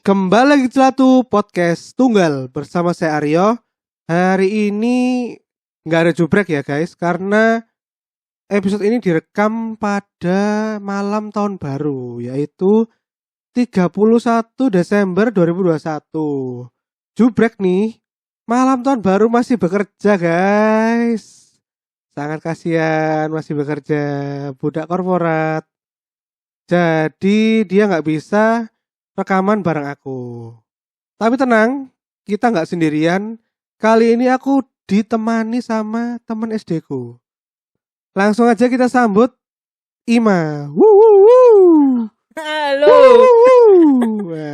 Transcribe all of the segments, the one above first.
Kembali lagi Celatu Podcast Tunggal bersama saya Aryo. Hari ini nggak ada jubrek ya guys, karena episode ini direkam pada malam tahun baru, yaitu 31 Desember 2021. Jubrek nih, malam tahun baru masih bekerja guys. Sangat kasihan masih bekerja, budak korporat. Jadi dia nggak bisa rekaman bareng aku. Tapi tenang, kita nggak sendirian. Kali ini aku ditemani sama teman SD ku. Langsung aja kita sambut Ima. Halo.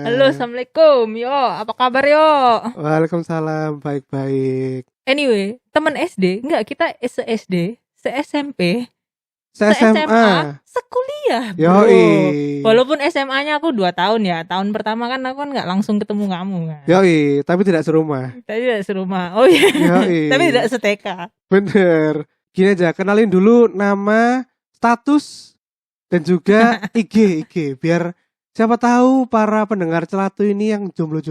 Halo, assalamualaikum. Yo, apa kabar yo? Waalaikumsalam, baik-baik. Anyway, teman SD, enggak, kita se-SD, se-SMP, Se-SMA, sekuliah, bro. yoi. Walaupun SMA-nya aku 2 tahun ya. Tahun pertama kan aku kan enggak langsung ketemu kamu kan. Yoi, tapi tidak serumah. Tapi tidak serumah. Oh iya. Yoi. Tapi tidak se-TK. Bener. Gini aja, kenalin dulu nama, status, dan juga IG, biar siapa tahu para pendengar Celatu ini yang jomblo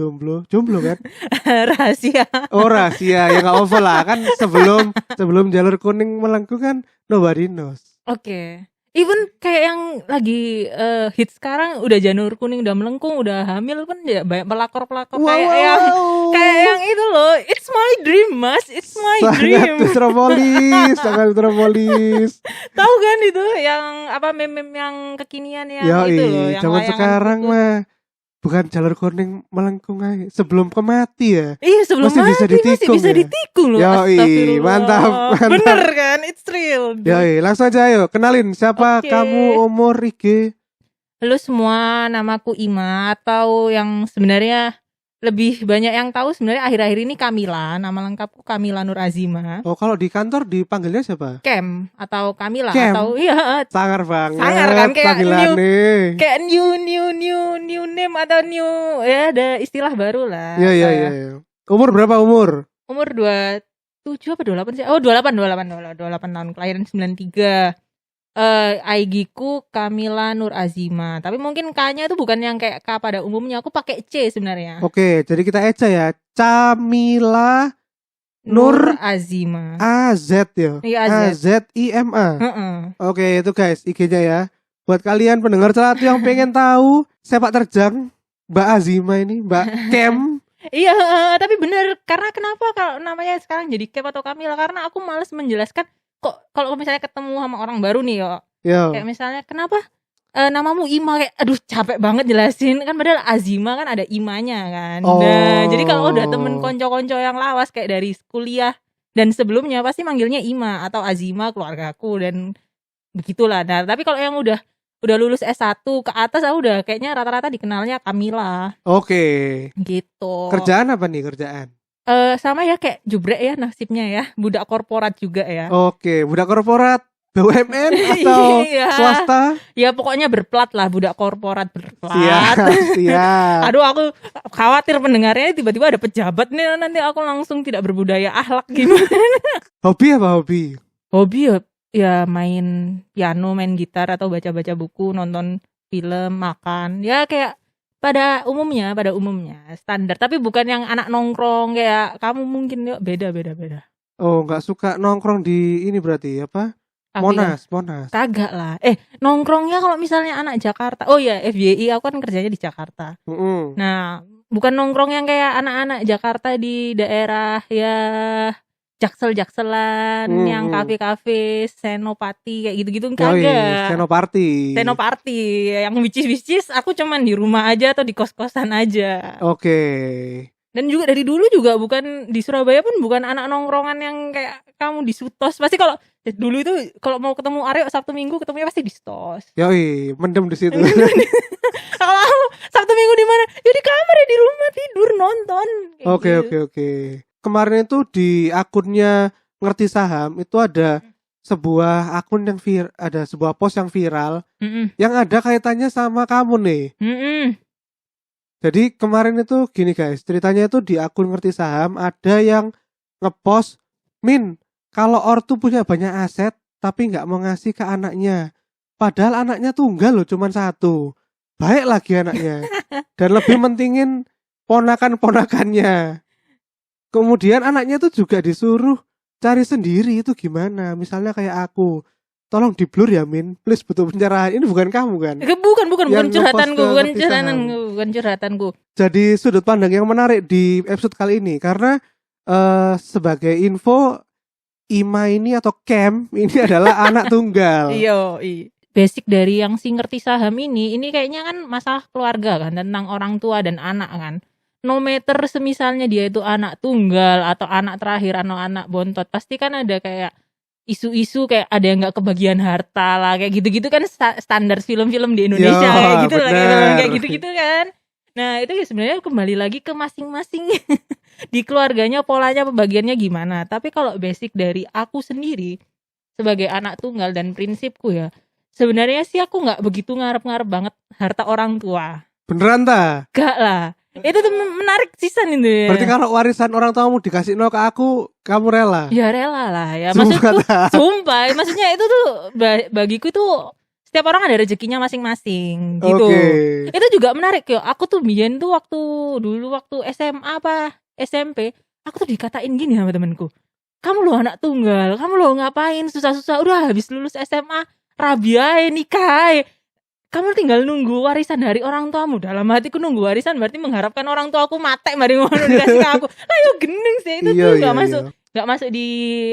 kan? Rahasia. Oh rahasia, ya nggak over lah kan, sebelum jalur kuning melengkung kan nobody knows. Oke. Even kayak yang lagi hit sekarang, udah janur kuning, udah melengkung, udah hamil pun ya banyak pelakor-pelakor kayak yang itu loh. It's my dream, Mas. It's my dream. Sangat metropolis. Tahu kan itu yang apa meme yang kekinian yang itu loh, yang zaman sekarang gitu. mah bukan jalur kuning melengkung aja, sebelum kemati ya. Iya, sebelum masih mati bisa ditikung, masih bisa ditikung loh. Yoi, mantap. Bener kan? It's real. Yoi, langsung aja ayo kenalin siapa kamu, umur, IG. Halo semua, namaku Ima, atau yang sebenarnya lebih banyak yang tahu sebenarnya akhir-akhir ini Kamila. Nama lengkapku Kamila Nur Azima. Oh, kalau di kantor dipanggilnya siapa? Kem atau Kamila Kem? atau iya. Sangar banget. Sangar kan, kayak panggilannya. new name atau new ya, ada istilah baru lah. Iya. Umur berapa umur? Umur 27 apa 28 sih? Oh, 28 tahun, kelahiran 93. IG ku Kamila Nur Azima. Tapi mungkin K-nya itu bukan yang kayak K pada umumnya. Aku pakai C sebenarnya. Oke, jadi kita eca ya. Kamila Nur Azima. AZ ya. Iya, AZIMA. Heeh. Oke, itu guys IG-nya ya. Buat kalian pendengar Celatu yang pengen tahu sepak terjang Mbak Azima ini, Mbak Kem. Iya, tapi bener, karena kenapa kalau namanya sekarang jadi Kem atau Kamila? Karena aku males menjelaskan. Kok kalau misalnya ketemu sama orang baru nih yo. Kayak misalnya kenapa namamu Ima, kayak aduh capek banget jelasin kan, padahal Azima kan ada imanya kan. Nah, jadi kalau udah temen konco-konco yang lawas kayak dari kuliah dan sebelumnya pasti manggilnya Ima atau Azima, keluargaku, dan begitulah. Nah, tapi kalau yang udah lulus S1 ke atas udah kayaknya rata-rata dikenalnya Kamila. Oke. Gitu. Kerjaan apa nih kerjaan? Sama ya kayak jubrek ya nasibnya ya, budak korporat juga ya. Oke, budak korporat BUMN atau swasta? Ya pokoknya berplat lah, budak korporat berplat. Siap. Aduh, aku khawatir pendengarnya tiba-tiba ada pejabat nih, nanti aku langsung tidak berbudaya akhlak gimana. Hobi apa hobi? Hobi ya main piano, main gitar, atau baca-baca buku, nonton film, makan. Ya kayak pada umumnya standar, tapi bukan yang anak nongkrong kayak kamu mungkin yuk, beda. Oh, nggak suka nongkrong di ini berarti apa? Monas. Kagak lah. Nongkrongnya kalau misalnya anak Jakarta. Oh ya, FYI aku kan kerjanya di Jakarta. Nah, bukan nongkrong yang kayak anak-anak Jakarta di daerah ya Jaksel-jakselan, yang kafe-kafe, Senopati kayak gitu-gitu kagak. Senoparty yang which aku cuman di rumah aja atau di kos-kosan aja. Oke. Dan juga dari dulu juga bukan di Surabaya pun bukan anak nongkrongan yang kayak kamu di Sutos. Pasti kalau dulu itu kalau mau ketemu Aryo Sabtu Minggu ketemunya pasti di Sutos. Yoi, mendem di situ. Kalau Sabtu Minggu di mana? Ya di kamar ya, di rumah tidur nonton. Oke. Kemarin itu di akunnya Ngerti Saham itu ada sebuah akun yang ada sebuah post yang viral yang ada kaitannya sama kamu nih. Jadi kemarin itu gini guys, ceritanya itu di akun Ngerti Saham ada yang ngepost, Min, kalau ortu punya banyak aset tapi nggak mau ngasih ke anaknya, padahal anaknya tunggal loh, cuman 1. baik lagi anaknya dan lebih mentingin ponakan-ponakannya. Kemudian anaknya tuh juga disuruh cari sendiri, itu gimana? Misalnya kayak aku, tolong di blur ya Min, please, butuh pencerahan. Ini bukan kamu kan? Bukan curhatanku. Jadi sudut pandang yang menarik di episode kali ini karena sebagai info, Ima ini atau Cam ini adalah anak tunggal. Iya. Basic dari yang si ngerti saham ini kayaknya kan masalah keluarga kan, tentang orang tua dan anak kan. No matter semisalnya dia itu anak tunggal atau anak terakhir atau anak bontot, pasti kan ada kayak isu-isu kayak ada yang nggak kebagian harta lah, kayak gitu-gitu kan standar film-film di Indonesia. Kayak gitu lah, kayak gitu-gitu kan. Nah itu ya sebenarnya kembali lagi ke masing-masing di keluarganya polanya pembagiannya gimana. Tapi kalau basic dari aku sendiri sebagai anak tunggal dan prinsipku ya, sebenarnya sih aku nggak begitu ngarep-ngarep banget harta orang tua. Beneran ta? Gak lah. Itu tuh menarik sisan itu ya. Berarti kalau warisan orang tuamu dikasih ke aku, kamu rela? Ya rela lah ya. Maksudku sumpah. Maksudnya itu tuh bagiku tuh setiap orang ada rezekinya masing-masing gitu. Okay. Itu juga menarik yo. Aku tuh biyen tuh waktu SMA apa SMP, aku tuh dikatain gini sama temenku. Kamu lo anak tunggal, kamu lo ngapain susah-susah, udah habis lulus SMA rabi ae nikah. Kamu tinggal nunggu warisan dari orang tuamu. Dalam hatiku nunggu warisan berarti mengharapkan orang tua aku mati mari ngono dikasih ke aku. Ayo gendeng sih itu tuh enggak masuk di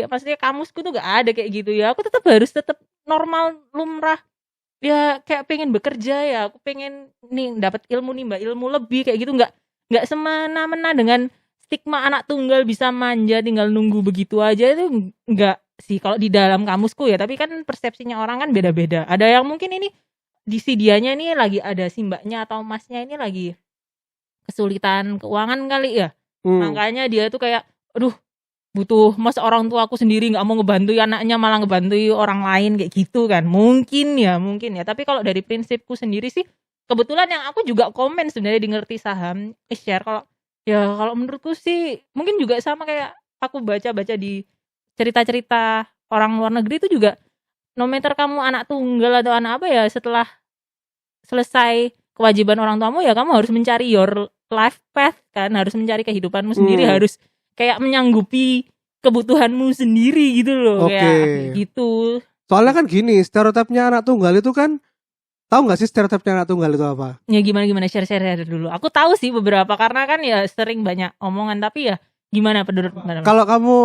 maksudnya kamusku tuh enggak ada kayak gitu ya. Aku harus tetap normal lumrah. Ya kayak pengen bekerja ya, aku pengen nih dapat ilmu lebih kayak gitu, enggak semena-mena dengan stigma anak tunggal bisa manja tinggal nunggu begitu aja, itu enggak sih kalau di dalam kamusku ya. Tapi kan persepsinya orang kan beda-beda. Ada yang mungkin ini di si dianya ini lagi ada si mbaknya atau masnya ini lagi kesulitan keuangan kali ya. Makanya dia tuh kayak aduh butuh, masa orang tua aku sendiri nggak mau ngebantu anaknya malah ngebantu orang lain kayak gitu kan. Mungkin ya. Tapi kalau dari prinsipku sendiri sih, kebetulan yang aku juga komen sebenarnya di ngerti saham share kalau menurutku sih mungkin juga sama kayak aku baca di cerita-cerita orang luar negeri itu juga, no matter kamu anak tunggal atau anak apa ya, setelah selesai kewajiban orang tuamu ya kamu harus mencari your life path kan, harus mencari kehidupanmu sendiri, harus kayak menyanggupi kebutuhanmu sendiri gitu loh. Kayak gitu. Soalnya kan gini, stereotipnya anak tunggal itu kan, tahu nggak sih stereotipnya anak tunggal itu apa? Ya gimana share dulu. Aku tahu sih beberapa karena kan ya sering banyak omongan, tapi ya gimana menurut? Kalau kamu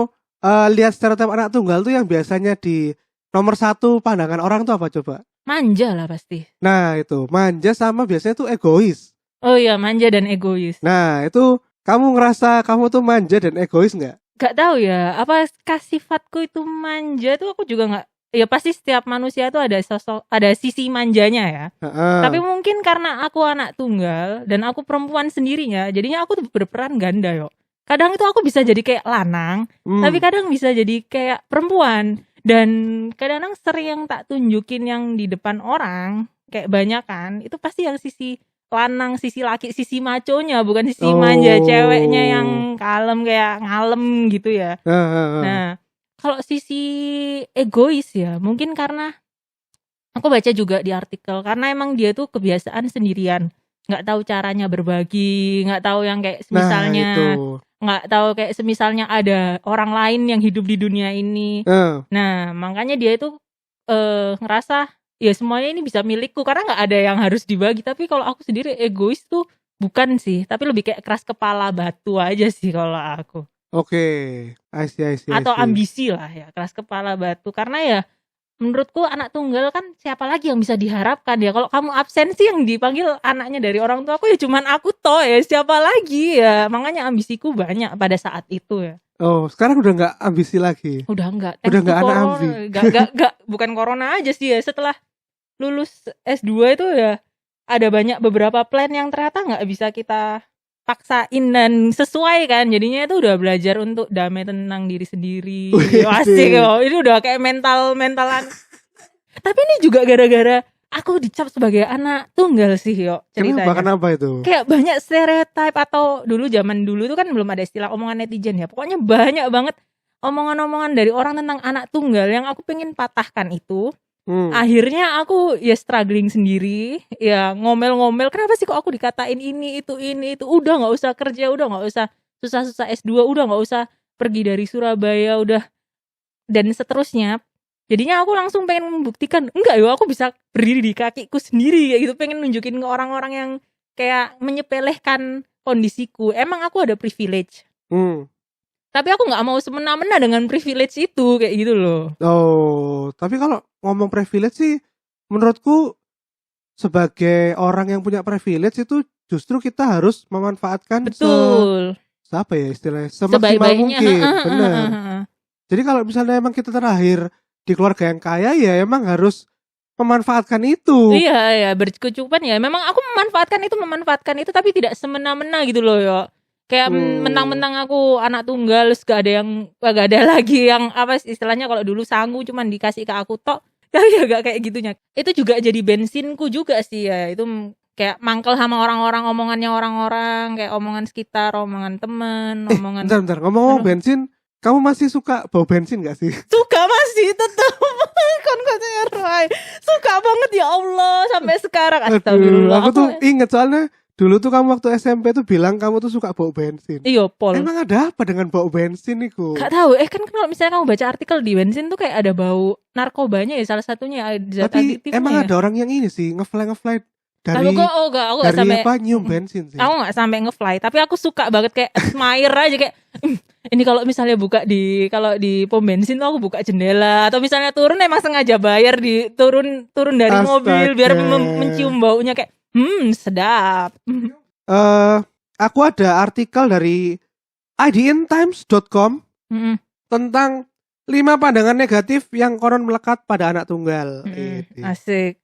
lihat stereotip anak tunggal tuh yang biasanya di nomor 1 pandangan orang tuh apa coba? Manja lah pasti. Nah itu, manja sama biasanya tuh egois. Oh iya, manja dan egois. Nah itu, kamu ngerasa kamu tuh manja dan egois nggak? Gak tahu ya, apa sifatku itu manja tuh aku juga nggak. Ya pasti setiap manusia tuh ada sisi manjanya ya. Tapi mungkin karena aku anak tunggal dan aku perempuan sendirinya, jadinya aku tuh berperan ganda yo. Kadang itu aku bisa jadi kayak lanang, tapi kadang bisa jadi kayak perempuan. Dan kadang-kadang sering yang tak tunjukin yang di depan orang, kayak banyak kan, itu pasti yang sisi lanang, sisi laki, sisi maconya, bukan sisi manja ceweknya yang kalem kayak ngalem gitu ya. Nah, kalau sisi egois ya, mungkin karena aku baca juga di artikel, karena emang dia tuh kebiasaan sendirian, nggak tahu caranya berbagi, nggak tahu yang kayak misalnya nggak tahu kayak semisalnya ada orang lain yang hidup di dunia ini. Nah makanya dia itu ngerasa ya semuanya ini bisa milikku karena nggak ada yang harus dibagi. Tapi kalau aku sendiri egois tuh bukan sih, tapi lebih kayak keras kepala batu aja sih kalau aku. I see. Atau ambisi lah ya, keras kepala batu. Karena ya menurutku anak tunggal kan siapa lagi yang bisa diharapkan ya. Kalau kamu absen sih yang dipanggil anaknya dari orang tua aku ya cuman aku toh ya, siapa lagi ya. Makanya ambisiku banyak pada saat itu ya. Oh sekarang udah gak ambisi lagi? Udah enggak. Udah gak anak ambi? Gak, bukan corona aja sih ya. Setelah lulus S2 itu ya ada banyak beberapa plan yang ternyata gak bisa kita paksain dan sesuai kan, jadinya itu udah belajar untuk damai tentang diri sendiri. Asik loh, ini udah kayak mentalan. Tapi ini juga gara-gara aku dicap sebagai anak tunggal sih yo ceritanya. Kenapa itu? Kayak banyak stereotip, atau zaman dulu tuh kan belum ada istilah omongan netizen ya. Pokoknya banyak banget omongan-omongan dari orang tentang anak tunggal yang aku pengen patahkan itu. Akhirnya aku ya struggling sendiri, ya ngomel-ngomel, kenapa sih kok aku dikatain ini itu, udah nggak usah kerja, udah nggak usah susah-susah S2, udah nggak usah pergi dari Surabaya, udah, dan seterusnya. Jadinya aku langsung pengen membuktikan, enggak yo, aku bisa berdiri di kakiku sendiri kayak gitu, pengen nunjukin ke orang-orang yang kayak menyepelehkan kondisiku. Emang aku ada privilege. Tapi aku nggak mau semena-mena dengan privilege itu kayak gitu loh. Oh, tapi kalau ngomong privilege sih, menurutku sebagai orang yang punya privilege itu justru kita harus memanfaatkan apa ya istilahnya, semaksimal mungkin. Bener. Jadi kalau misalnya emang kita terlahir di keluarga yang kaya, ya emang harus memanfaatkan itu. Iya, berkecukupan ya. Memang aku memanfaatkan itu, tapi tidak semena-mena gitu loh yo. Kayak mentang-mentang aku anak tunggal, gak ada lagi yang apa istilahnya, kalau dulu sangu cuman dikasih ke aku tok, ya gak kayak gitunya. Itu juga jadi bensinku juga sih ya. Itu kayak mangkel sama orang-orang, omongannya orang-orang, kayak omongan sekitar, omongan temen, omongan. Bentar, ngomong bensin, kamu masih suka bau bensin gak sih? Suka masih tetap. Suka banget ya Allah sampai sekarang. Astagfirullah. Aku tuh inget soalnya dulu tuh kamu waktu SMP tuh bilang kamu tuh suka bau bensin. Iya, Pol. Emang ada apa dengan bau bensin itu? Gak tahu. Kan kalau misalnya kamu baca artikel di bensin tuh kayak ada bau narkobanya ya, salah satunya zat aditifnya. Tapi emang ada orang yang ini sih ngefly dari aku gak sampai apa nyium bensin sih. Aku gak sampai ngefly, tapi aku suka banget kayak admire aja kayak ini kalau misalnya kalau di pom bensin tuh aku buka jendela, atau misalnya turun emang sengaja bayar di turun dari mobil biar mencium baunya kayak sedap. Aku ada artikel dari idntimes.com tentang 5 pandangan negatif yang konon melekat pada anak tunggal. Asik.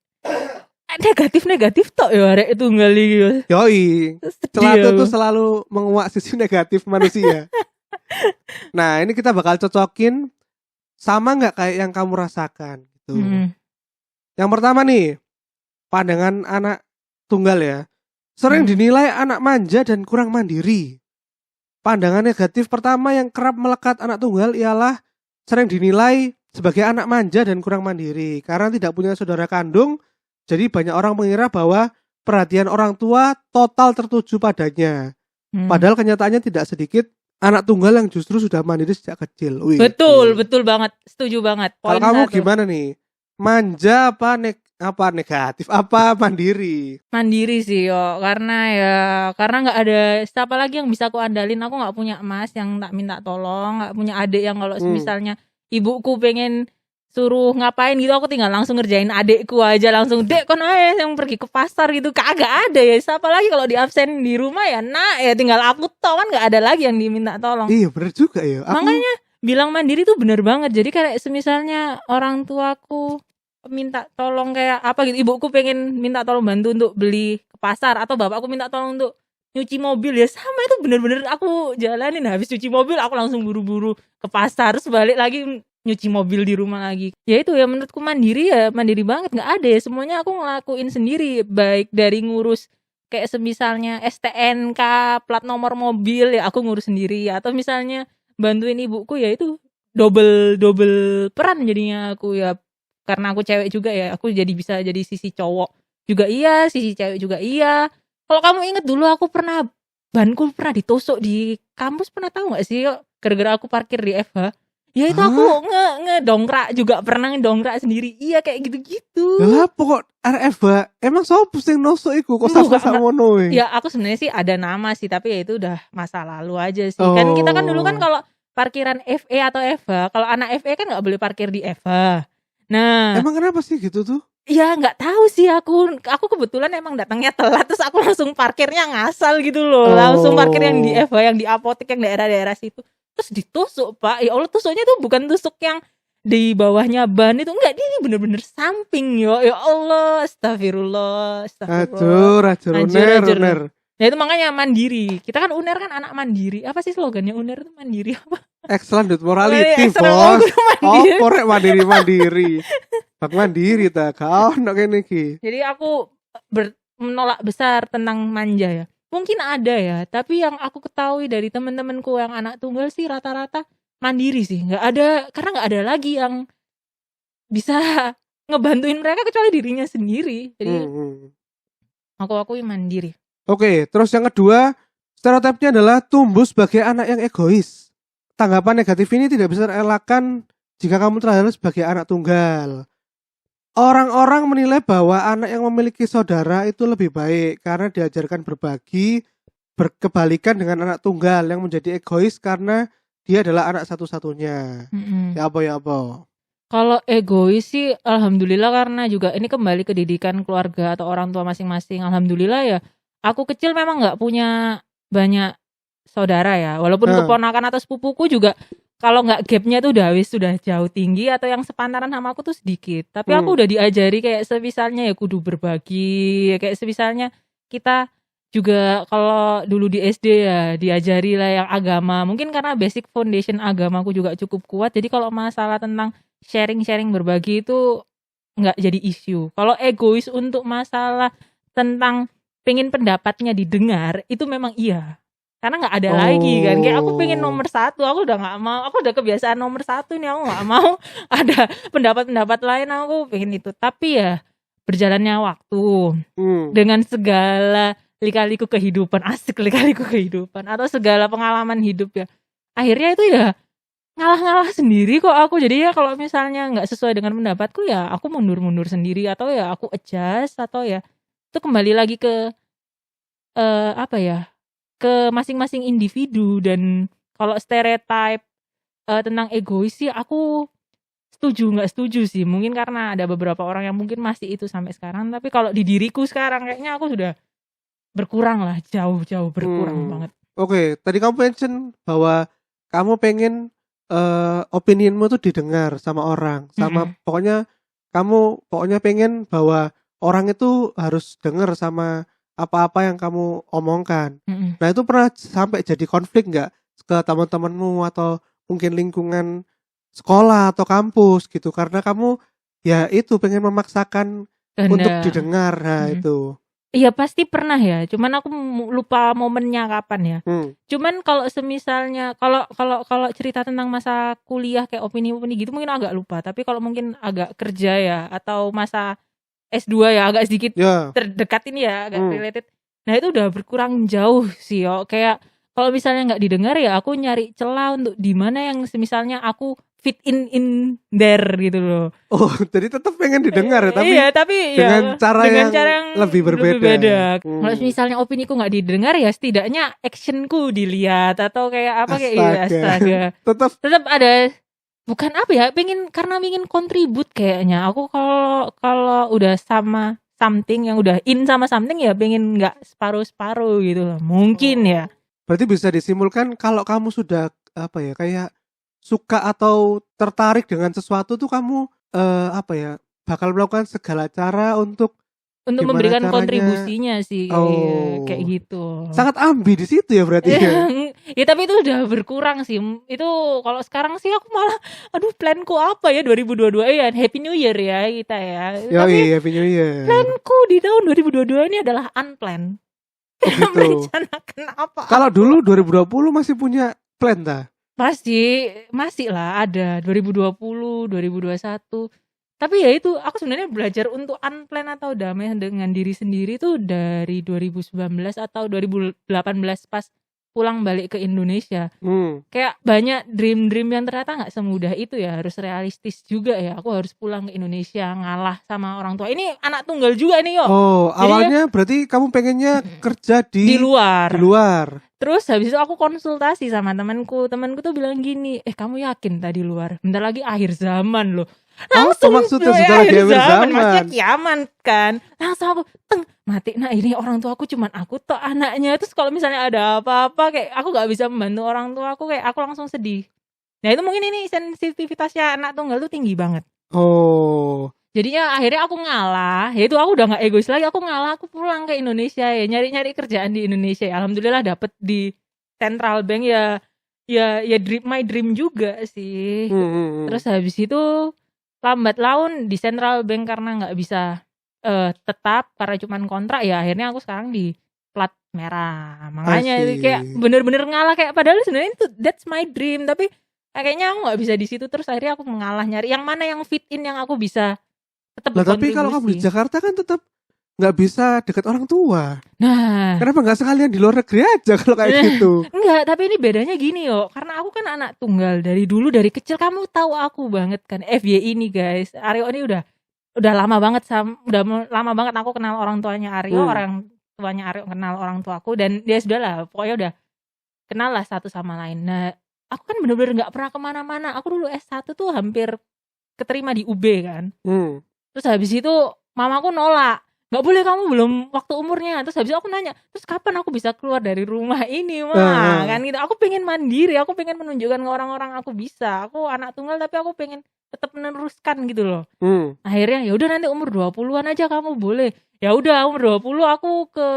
Negatif tok ya arek tunggal iki. Yoi. Celatu tuh selalu menguak sisi negatif manusia. Nah, ini kita bakal cocokin sama nggak kayak yang kamu rasakan gitu. Yang pertama nih, pandangan anak tunggal ya, sering dinilai anak manja dan kurang mandiri. Pandangan negatif pertama yang kerap melekat anak tunggal ialah sering dinilai sebagai anak manja dan kurang mandiri karena tidak punya saudara kandung. Jadi banyak orang mengira bahwa perhatian orang tua total tertuju padanya. Padahal kenyataannya tidak sedikit anak tunggal yang justru sudah mandiri sejak kecil. Betul banget, setuju banget. Kalau kamu gimana nih? Manja apa negatif? Apa mandiri? Mandiri sih yo, karena nggak ada siapa lagi yang bisa aku andalin. Aku nggak punya emas yang tak minta tolong, nggak punya adik yang kalau misalnya ibuku pengen suruh ngapain gitu, aku tinggal langsung ngerjain adekku aja, langsung dek kon aja yang pergi ke pasar gitu. Kagak ada ya, siapa lagi kalau di absen di rumah ya tinggal aku tau kan, nggak ada lagi yang diminta tolong. Iya bener juga ya. Makanya bilang mandiri tuh bener banget. Jadi kayak semisalnya orang tuaku minta tolong kayak apa gitu, ibuku pengen minta tolong bantu untuk beli ke pasar, atau bapakku minta tolong untuk nyuci mobil, ya sama itu bener-bener aku jalanin. Habis cuci mobil aku langsung buru-buru ke pasar, terus balik lagi nyuci mobil di rumah lagi. Ya itu ya, menurutku mandiri banget. Nggak ada ya, semuanya aku ngelakuin sendiri, baik dari ngurus kayak semisalnya STNK, plat nomor mobil ya aku ngurus sendiri, atau misalnya bantuin ibuku, ya itu double peran jadinya aku ya, karena aku cewek juga ya, aku jadi bisa jadi sisi cowok juga iya, sisi cewek juga iya. Kalau kamu inget dulu aku banku pernah ditusuk di kampus, pernah tahu nggak sih gara-gara aku parkir di FH. Ya itu aku ngedongkrak juga, pernah ngedongkrak sendiri. Iya kayak gitu-gitu. Lah pokok RFA emang sopo sing nosok iku kok sama ngono. Ya aku sebenarnya sih ada nama sih, tapi ya itu udah masa lalu aja sih. Kan kita kan dulu kan kalau parkiran FE atau FH, kalau anak FE kan nggak boleh parkir di FH. Nah, emang kenapa sih gitu tuh? Ya nggak tahu sih, aku kebetulan emang datangnya telat, terus aku langsung parkirnya ngasal gitu loh. Langsung parkir yang di FH, yang di apotek, yang daerah-daerah situ. Terus ditusuk Pak, ya Allah, tusuknya tuh bukan tusuk yang di bawahnya ban itu, enggak, dia ini bener-bener samping ya Allah, astagfirullah. Acur, uner. Ya itu makanya mandiri, kita kan UNER kan anak mandiri. Apa sih slogannya UNER itu, mandiri apa? Excellent morality bos. Oh korek mandiri. Bak mandiri ta, kau nak kene iki. Jadi aku menolak besar tentang manja ya. Mungkin ada ya, tapi yang aku ketahui dari teman-temanku yang anak tunggal sih rata-rata mandiri sih. Nggak ada, karena nggak ada lagi yang bisa ngebantuin mereka kecuali dirinya sendiri. Jadi aku akui mandiri. Oke, terus yang kedua, stereotipnya adalah tumbuh sebagai anak yang egois. Tanggapan negatif ini tidak bisa terelakkan jika kamu terlahir sebagai anak tunggal. Orang-orang menilai bahwa anak yang memiliki saudara itu lebih baik karena diajarkan berbagi, berkebalikan dengan anak tunggal yang menjadi egois karena dia adalah anak satu-satunya. Ya apa? Kalau egois sih alhamdulillah, karena juga ini kembali ke didikan keluarga atau orang tua masing-masing. Alhamdulillah ya, aku kecil memang gak punya banyak saudara ya. Walaupun keponakan atau sepupuku juga kalau gak gapnya tuh sudah jauh tinggi atau yang sepantaran sama aku tuh sedikit. Tapi aku udah diajari kayak sebisalnya ya kudu berbagi. Kayak sebisalnya kita juga kalau dulu di SD ya diajari lah yang agama. Mungkin karena basic foundation agamaku juga cukup kuat. Jadi kalau masalah tentang sharing berbagi itu nggak jadi isu. Kalau egois untuk masalah tentang pengen pendapatnya didengar itu memang iya, karena nggak ada lagi kan. Kayak aku pengen nomor 1, aku udah nggak mau, aku udah kebiasaan nomor 1 nih, aku nggak mau ada pendapat lain, aku pengen itu. Tapi ya berjalannya waktu dengan segala lika-liku kehidupan, lika-liku kehidupan atau segala pengalaman hidup ya, akhirnya itu ya ngalah sendiri kok aku. Jadi ya kalau misalnya nggak sesuai dengan pendapatku ya aku mundur sendiri, atau ya aku adjust, atau ya itu kembali lagi ke ke masing-masing individu. Dan kalau stereotype tentang egois sih aku nggak setuju sih. Mungkin karena ada beberapa orang yang mungkin masih itu sampai sekarang, tapi kalau di diriku sekarang kayaknya aku sudah berkurang lah, jauh berkurang banget. Oke, tadi kamu mention bahwa kamu pengen opinianmu tuh didengar sama orang, sama pokoknya kamu pengen bahwa orang itu harus dengar sama apa-apa yang kamu omongkan. Nah itu pernah sampai jadi konflik nggak ke teman-temanmu atau mungkin lingkungan sekolah atau kampus gitu, karena kamu ya itu pengen memaksakan untuk didengar. Nah itu iya pasti pernah ya, cuman aku lupa momennya kapan ya. Cuman kalau semisalnya kalau cerita tentang masa kuliah kayak opini gitu mungkin agak lupa. Tapi kalau mungkin agak kerja ya atau masa S2 ya agak sedikit terdekat ini ya, agak related. Nah itu udah berkurang jauh sih yo. Kayak kalau misalnya nggak didengar ya aku nyari celah untuk di mana yang semisalnya aku fit in there gitu loh. Oh, jadi tetap pengen didengar ya, tapi iya, tapi dengan ya, cara yang lebih berbeda. Kalau misalnya opiniku nggak didengar ya setidaknya actionku dilihat atau kayak apa kayak astaga. Tetap ada, bukan apa ya, karena pengen kontribut kayaknya. Aku kalau udah sama something, yang udah in sama something ya pengen nggak separuh gitu loh. Mungkin ya. Berarti bisa disimpulkan kalau kamu sudah apa ya, kayak suka atau tertarik dengan sesuatu tuh kamu bakal melakukan segala cara untuk memberikan kontribusinya sih, kayak gitu. Sangat ambi di situ ya berarti. Ya tapi itu udah berkurang sih. Itu kalau sekarang sih aku malah planku apa ya 2022 ya, Happy New Year ya kita ya. Tapi Happy New Year. Planku di tahun 2022 ini adalah unplanned. Oh gitu. Merencanakan apa? Kalau dulu 2020 masih punya plan ta? Masih lah ada 2020, 2021. Tapi ya itu aku sebenarnya belajar untuk unplanned atau damai dengan diri sendiri tuh dari 2019 atau 2018 pas pulang balik ke Indonesia. Kayak banyak dream yang ternyata nggak semudah itu ya, harus realistis juga ya. Aku harus pulang ke Indonesia, ngalah sama orang tua. Ini anak tunggal juga nih yo. Jadi awalnya berarti kamu pengennya kerja di luar. Terus habis itu aku konsultasi sama temanku tuh bilang gini, kamu yakin tadi luar? Bentar lagi akhir zaman loh. Langsung maksudnya sudah akhir zaman. Maksudnya kiamat kan. Langsung aku mati. Nah ini orang tua aku cuman aku tok anaknya. Terus kalau misalnya ada apa-apa kayak aku gak bisa membantu orang tua aku, kayak aku langsung sedih. Nah itu mungkin ini sensitivitasnya anak tunggal tuh tinggi banget. Jadinya akhirnya aku ngalah. Ya itu aku udah gak egois lagi, aku ngalah, aku pulang ke Indonesia ya, nyari kerjaan di Indonesia ya. Alhamdulillah dapet di Central Bank ya my dream juga sih. Terus habis itu lambat laun di Central Bank karena nggak bisa tetap karena cuman kontrak ya, akhirnya aku sekarang di plat merah. Makanya kayak bener-bener ngalah, kayak padahal sebenarnya itu that's my dream, tapi kayaknya aku nggak bisa di situ. Terus akhirnya aku mengalah, nyari yang mana yang fit in, yang aku bisa tetap Lah tapi kalau kamu di berkontribusi. Jakarta kan tetap nggak bisa dekat orang tua. Nah, Kenapa nggak sekalian di luar negeri aja kalau kayak gitu? enggak, tapi ini bedanya gini yo, karena aku kan anak tunggal dari dulu, dari kecil kamu tahu aku banget kan. FYI ini guys, Aryo ini udah lama banget lama banget aku kenal orang tuanya Aryo, orang tuanya Aryo kenal orang tuaku, dan dia sudah lah pokoknya udah kenal lah satu sama lain. Nah, aku kan bener-bener nggak pernah kemana-mana. Aku dulu S1 tuh hampir keterima di UB kan. Terus habis itu mamaku nolak, nggak boleh, kamu belum waktu umurnya. Terus habis itu aku nanya, terus kapan aku bisa keluar dari rumah ini mah kan gitu. Aku pengen mandiri, aku pengen menunjukkan ke orang-orang aku bisa, aku anak tunggal tapi aku pengen tetap meneruskan gitu loh. Akhirnya ya udah nanti umur 20-an aja kamu boleh. Ya udah umur 20 aku ke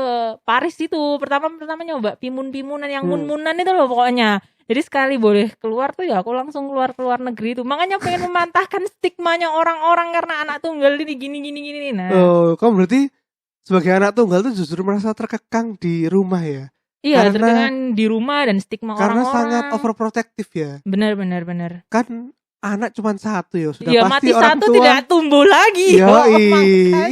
Paris itu pertama nyoba pimun-pimunan yang mun-munan itu loh pokoknya. Jadi sekali boleh keluar tuh ya aku langsung keluar negeri itu. Makanya pengen memantahkan stigmanya orang-orang karena anak tunggal ini gini. Nah. Kamu berarti sebagai anak tunggal tuh justru merasa terkekang di rumah ya? Iya, terkekang di rumah dan stigma karena orang-orang. Karena sangat overprotective ya. Benar. Kan anak cuma satu ya, sudah ya, pasti mati orang satu tua tidak tumbuh lagi.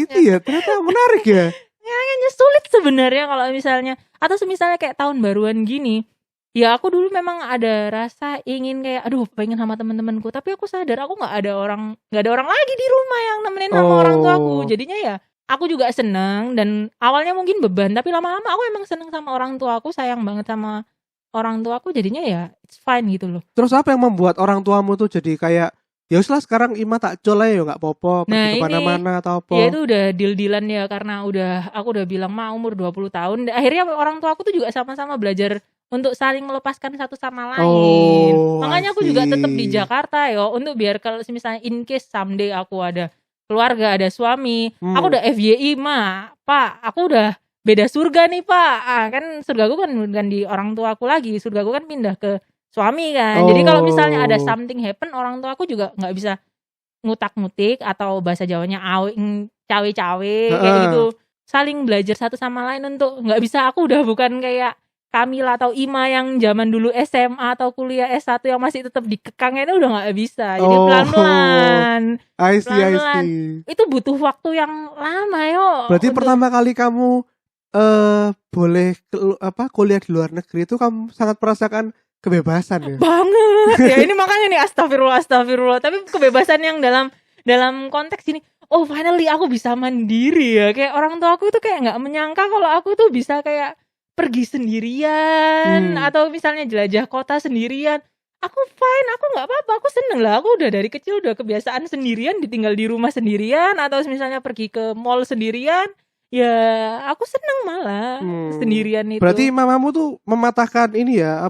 Itu ya ternyata menarik ya. Kayaknya sulit sebenarnya kalau misalnya, atau misalnya kayak tahun baruan gini. Ya aku dulu memang ada rasa ingin kayak aduh pengen sama teman-temanku, tapi aku sadar aku nggak ada orang lagi di rumah yang nemenin sama orang tuaku. Jadinya ya aku juga seneng, dan awalnya mungkin beban, tapi lama-lama aku emang seneng sama orang tuaku, sayang banget sama orang tuaku, jadinya ya it's fine gitu loh. Terus apa yang membuat orang tuamu tuh jadi kayak ya uslah sekarang Ima tak col ya nggak popo pergi kemana-mana atau apa? Ya itu udah deal-dealan ya, karena aku udah bilang mah umur 20 tahun. Akhirnya orang tuaku tuh juga sama-sama belajar untuk saling melepaskan satu sama lain. Makanya aku juga tetap di Jakarta yo, untuk biar kalau misalnya in case someday aku ada keluarga, ada suami, aku udah FYI mah, Pak, aku udah beda surga nih Pak. Kan surgaku kan bukan di orang tuaku lagi, surgaku kan pindah ke suami kan. Jadi kalau misalnya ada something happen, orang tuaku juga nggak bisa ngutak-ngutik, atau bahasa Jawanya cawe-cawe kayak gitu. Saling belajar satu sama lain untuk nggak bisa aku udah bukan kayak Kamila atau Ima yang zaman dulu SMA atau kuliah S1 yang masih tetap dikekang, itu udah nggak bisa. Jadi pelan-pelan. I see. Itu butuh waktu yang lama yo. Berarti pertama kali kamu boleh kuliah di luar negeri itu kamu sangat merasakan kebebasan ya? Banget. Ya ini makanya nih astagfirullah. Tapi kebebasan yang dalam konteks ini, oh finally aku bisa mandiri ya. Kayak orang tua aku tuh kayak nggak menyangka kalau aku tuh bisa kayak pergi sendirian, atau misalnya jelajah kota sendirian. Aku fine, aku nggak apa-apa, aku seneng lah. Aku udah dari kecil udah kebiasaan sendirian, ditinggal di rumah sendirian, atau misalnya pergi ke mall sendirian. Ya aku seneng malah sendirian itu. Berarti mamamu tuh mematahkan ini ya,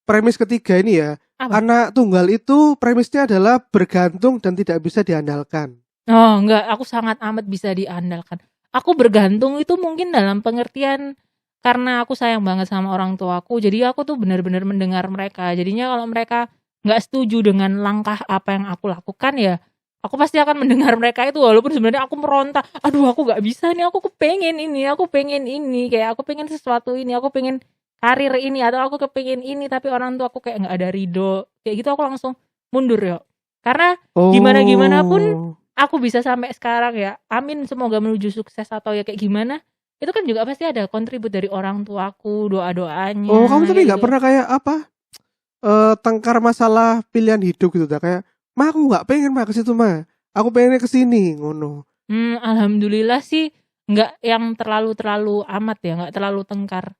premis ketiga ini ya. Anak tunggal itu premisnya adalah bergantung dan tidak bisa diandalkan. Oh enggak, aku sangat amat bisa diandalkan. Aku bergantung itu mungkin dalam pengertian karena aku sayang banget sama orang tuaku, jadi aku tuh benar-benar mendengar mereka. Jadinya kalau mereka nggak setuju dengan langkah apa yang aku lakukan, ya aku pasti akan mendengar mereka itu, walaupun sebenarnya aku meronta, aduh aku nggak bisa nih, aku pengen ini, kayak aku pengen sesuatu ini, aku pengen karir ini, atau aku kepengen ini, tapi orang tua aku kayak nggak ada ridho, kayak gitu aku langsung mundur ya. Karena gimana pun aku bisa sampai sekarang ya, amin, semoga menuju sukses atau ya kayak gimana, itu kan juga pasti ada kontribut dari orang tuaku, doa-doanya. Oh, kamu tapi nggak pernah kayak tengkar masalah pilihan hidup gitu, kayak mah aku nggak pengen mah ke situ mah, aku pengennya ke sini, ngono. Alhamdulillah sih nggak yang terlalu amat ya, nggak terlalu tengkar.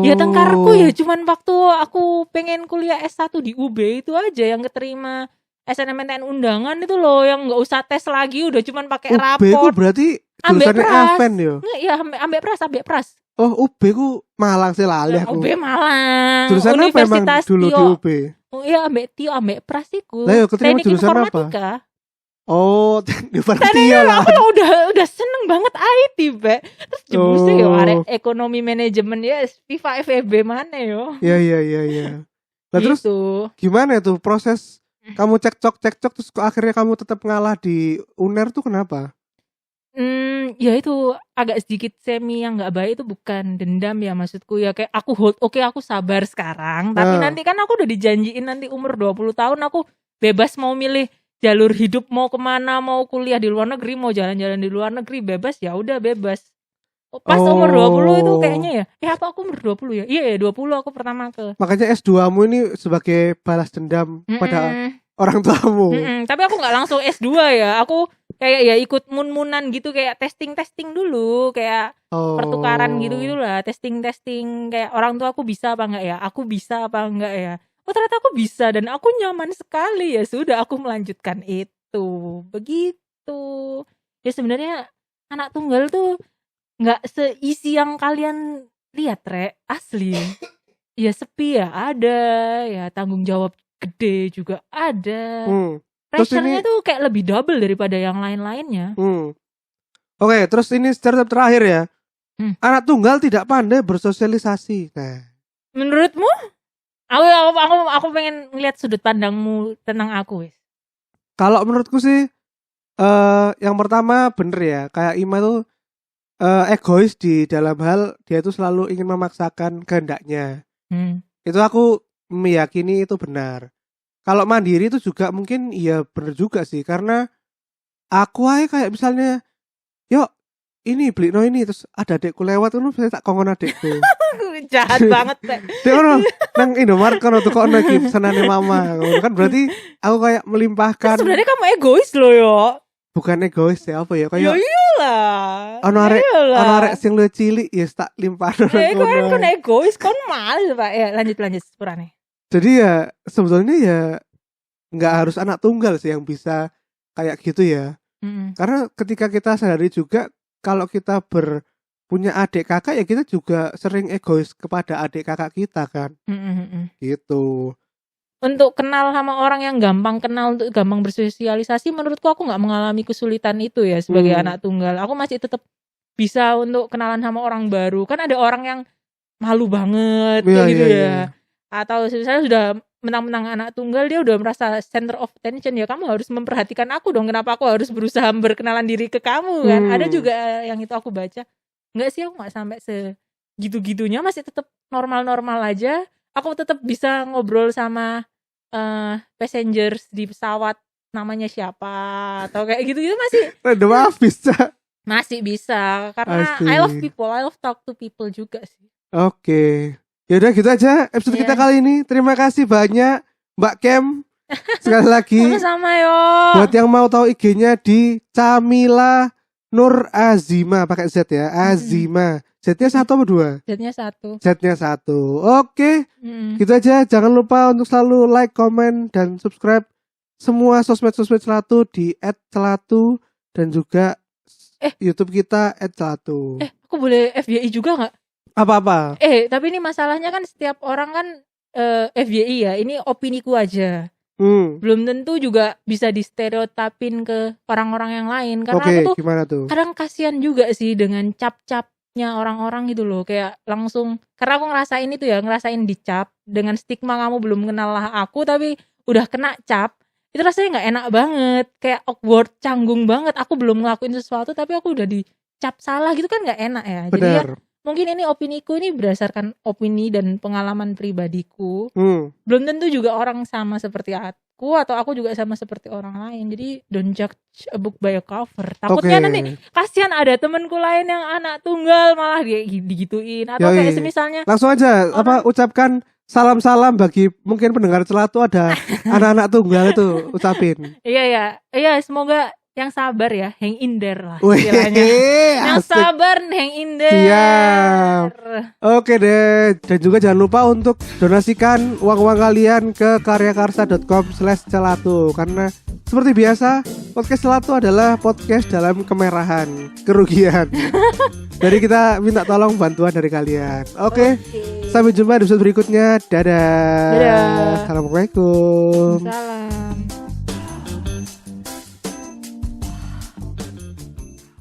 Ya tengkarku ya cuman waktu aku pengen kuliah S1 di UB itu aja, yang keterima SNMPTN undangan itu loh, yang nggak usah tes lagi, udah cuman pakai raport. UB ku berarti jurusannya Advent yo. Iya, ambek pras. Oh, UB ku Malang sih lali aku. UB Malang. Jurusan apa emang dulu di UB? Oh iya, ambek pras iku. Lah yo keterima jurusan informatika. Apa? Oh, teknik informatika lah. Aku udah seneng banget IT, Be. Terus jebuse yo arek ekonomi manajemen ya FIFA FEB mana yo. Iya. Nah terus gimana tuh proses kamu cekcok terus akhirnya kamu tetap ngalah di UNER tuh kenapa? Ya itu agak sedikit semi yang nggak baik, itu bukan dendam ya, maksudku ya kayak aku hold, oke, aku sabar sekarang, tapi nanti kan aku udah dijanjiin nanti umur 20 tahun aku bebas mau milih jalur hidup mau kemana, mau kuliah di luar negeri, mau jalan-jalan di luar negeri bebas, ya udah bebas. Pas umur 20 itu kayaknya ya. Apa aku umur 20 ya? Iya, 20 aku pertama ke. Makanya S2-mu ini sebagai balas dendam pada orang tuamu. Tapi aku nggak langsung S2 ya. Aku kayak ya ikut mun-munan gitu, kayak testing dulu, kayak pertukaran gitu-gitulah, testing kayak orang tua aku bisa apa enggak ya? Aku bisa apa enggak ya? Oh, ternyata aku bisa dan aku nyaman sekali, ya sudah aku melanjutkan itu. Begitu. Ya sebenarnya anak tunggal tuh nggak seisi yang kalian lihat, asli. Ya sepi ya ada, ya tanggung jawab gede juga ada. Pressure-nya tuh kayak lebih double daripada yang lain-lainnya. Oke, terus ini secara terakhir ya. Anak tunggal tidak pandai bersosialisasi. Nah, menurutmu? Aku pengen ngeliat sudut pandangmu tentang aku, wis. Kalau menurutku sih yang pertama bener ya, kayak Ima tuh egois di dalam hal dia tuh selalu ingin memaksakan kehendaknya. Itu aku meyakini itu benar. Kalau mandiri itu juga mungkin iya bener juga sih, karena aku aja kayak misalnya, yuk ini beli ini, terus ada adekku lewat kan saya tak kongkon adekku. Jahat banget teh. Dia kan nang Indomaret kan tuh kok lagi pesanane mama, kan berarti aku kayak melimpahkan. Sebenarnya kamu egois loh yo. Bukan egois ya, apa ya, kayak iyalah. Ono arek sing luwih cilik ya tak limpahno. Kan egois, kon males Pak. Ya lanjut sepurane. Jadi ya sebetulnya ya nggak harus anak tunggal sih yang bisa kayak gitu ya. Karena ketika kita sadari juga kalau kita punya adik kakak ya kita juga sering egois kepada adik kakak kita kan. Gitu. Untuk kenal sama orang yang gampang kenal, untuk gampang bersosialisasi, menurutku aku nggak mengalami kesulitan itu ya sebagai anak tunggal. Aku masih tetap bisa untuk kenalan sama orang baru. Kan ada orang yang malu banget gitu ya. Atau misalnya sudah menang-menang anak tunggal, dia udah merasa center of attention, ya kamu harus memperhatikan aku dong, kenapa aku harus berusaha berkenalan diri ke kamu kan. Ada juga yang itu aku baca. Enggak sih, aku gak sampai segitu-gitunya, masih tetap normal-normal aja. Aku tetap bisa ngobrol sama passengers di pesawat, namanya siapa atau kayak gitu-gitu masih masih bisa, karena I love people, I love talk to people juga sih. Oke. Ya udah gitu aja episode kita kali ini. Terima kasih banyak Mbak Kem. Sekali lagi. Sama-sama yo. Buat yang mau tahu IG-nya di Camila Nur Azima, pakai Z ya. Azima. Z-nya 1 apa 2? Z-nya 1. Z-nya 1. Oke. Gitu aja. Jangan lupa untuk selalu like, comment, dan subscribe semua sosmed-sosmed Celatu di @celatu dan juga YouTube kita @celatu. Aku boleh FYI juga gak? Apa-apa? Tapi ini masalahnya kan setiap orang kan FYI ya, ini opiniku aja. Belum tentu juga bisa distereotipin ke orang-orang yang lain. Karena aku tuh gimana tuh? kadang kasihan juga sih dengan cap-capnya orang-orang gitu loh. Kayak langsung, karena aku ngerasain dicap dengan stigma kamu belum kenal lah aku tapi udah kena cap. Itu rasanya gak enak banget, kayak awkward, canggung banget. Aku belum ngelakuin sesuatu tapi aku udah dicap salah gitu kan gak enak ya. Bener. Jadi ya mungkin ini opiniku, ini berdasarkan opini dan pengalaman pribadiku. Belum tentu juga orang sama seperti aku atau aku juga sama seperti orang lain. Jadi don't judge a book by a cover. Takutnya nanti kasihan ada temanku lain yang anak tunggal malah digituin atau kayak semisalnya. Langsung aja ucapkan salam-salam bagi mungkin pendengar Celatu ada anak-anak tunggal itu, ucapin. Iya, semoga yang sabar ya, hang in there lah istilahnya. Yang sabar, hang in there. Siap. Oke deh. Dan juga jangan lupa untuk donasikan uang-uang kalian ke karyakarsa.com/celatu. Karena seperti biasa, podcast Celatu adalah podcast dalam kemerahan, kerugian. Jadi kita minta tolong bantuan dari kalian. Oke. Sampai jumpa di episode berikutnya. Dadah. Dadah. Assalamualaikum. Salam.